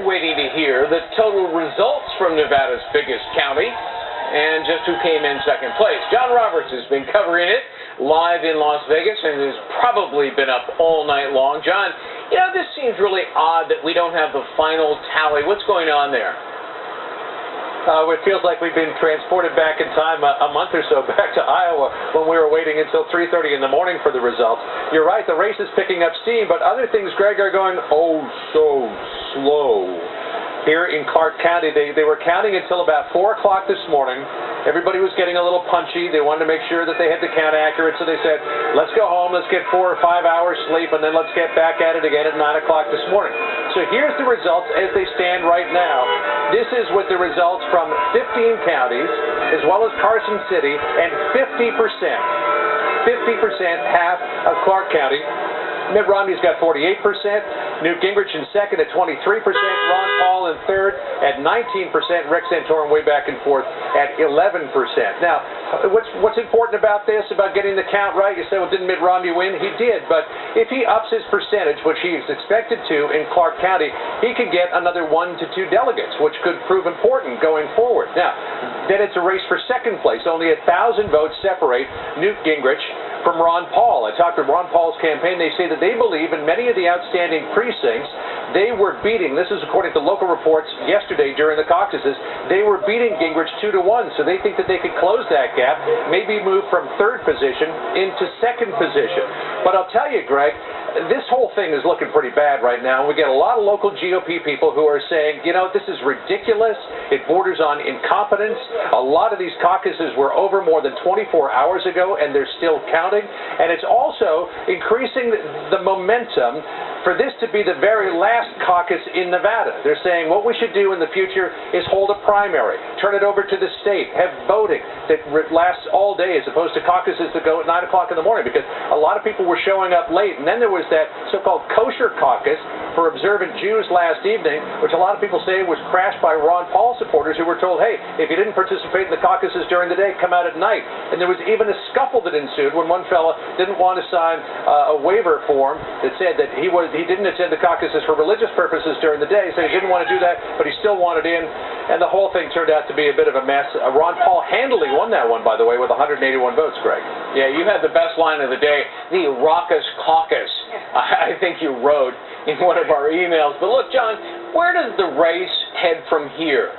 We're waiting to hear the total results from Nevada's biggest county and just who came in second place. John Roberts has been covering it live in Las Vegas and has probably been up all night long. John, you know, this seems really odd that we don't have the final tally. What's going on there? It feels like we've been transported back in time a month or so back to Iowa when we were waiting until 3:30 in the morning for the results. You're right, the race is picking up steam, but other things, Greg, are going oh so slow. Here in Clark County, they were counting until about 4 o'clock this morning. Everybody was getting a little punchy. They wanted to make sure that they had the count accurate, so they said, let's go home, let's get 4 or 5 hours sleep, and then let's get back at it again at 9 o'clock this morning. So here's the results as they stand right now. This is with the results from 15 counties, as well as Carson City, and 50%, half of Clark County. Mitt Romney's got 48%, Nuke Gingrich in second at 23%, Ron Paul in third at 19%, Rick Santorum way back and forth at 11%. Now, what's important about this, about getting the count right? You say, well, didn't Mitt Romney win? He did, but if he ups his percentage, which he is expected to in Clark County, he could get another 1 to 2 delegates, which could prove important going forward. Now, then it's a race for second place. Only 1,000 votes separate Nuke Gingrich from Ron Paul. I talked to Ron Paul's campaign. They say that they believe in many of the outstanding precincts they were beating, this is according to local reports yesterday during the caucuses, they were beating Gingrich 2-1, so they think that they could close that gap, maybe move from third position into second position. But I'll tell you, Greg, this whole thing is looking pretty bad right now. We get a lot of local GOP people who are saying, you know, this is ridiculous. It borders on incompetence. A lot of these caucuses were over more than 24 hours ago, and they're still counting. And it's also increasing the momentum for this to be the very last caucus in Nevada. They're saying what we should do in the future is hold a primary, turn it over to the state, have voting that lasts all day as opposed to caucuses that go at 9 o'clock in the morning, because a lot of people were showing up late. And then there was that so-called kosher caucus for observant Jews last evening, which a lot of people say was crashed by Ron Paul supporters who were told, hey, if you didn't participate in the caucuses during the day, come out at night. And there was even a scuffle that ensued when one fella didn't want to sign a waiver form that said that he didn't attend the caucuses for religious purposes during the day, so he didn't want to do that, but he still wanted in, and the whole thing turned out to be a bit of a mess. Ron Paul handily won that one, by the way, with 181 votes, Greg. Yeah, you had the best line of the day, the raucous caucus, I think you wrote in one of our emails. But look, John, where does the race head from here?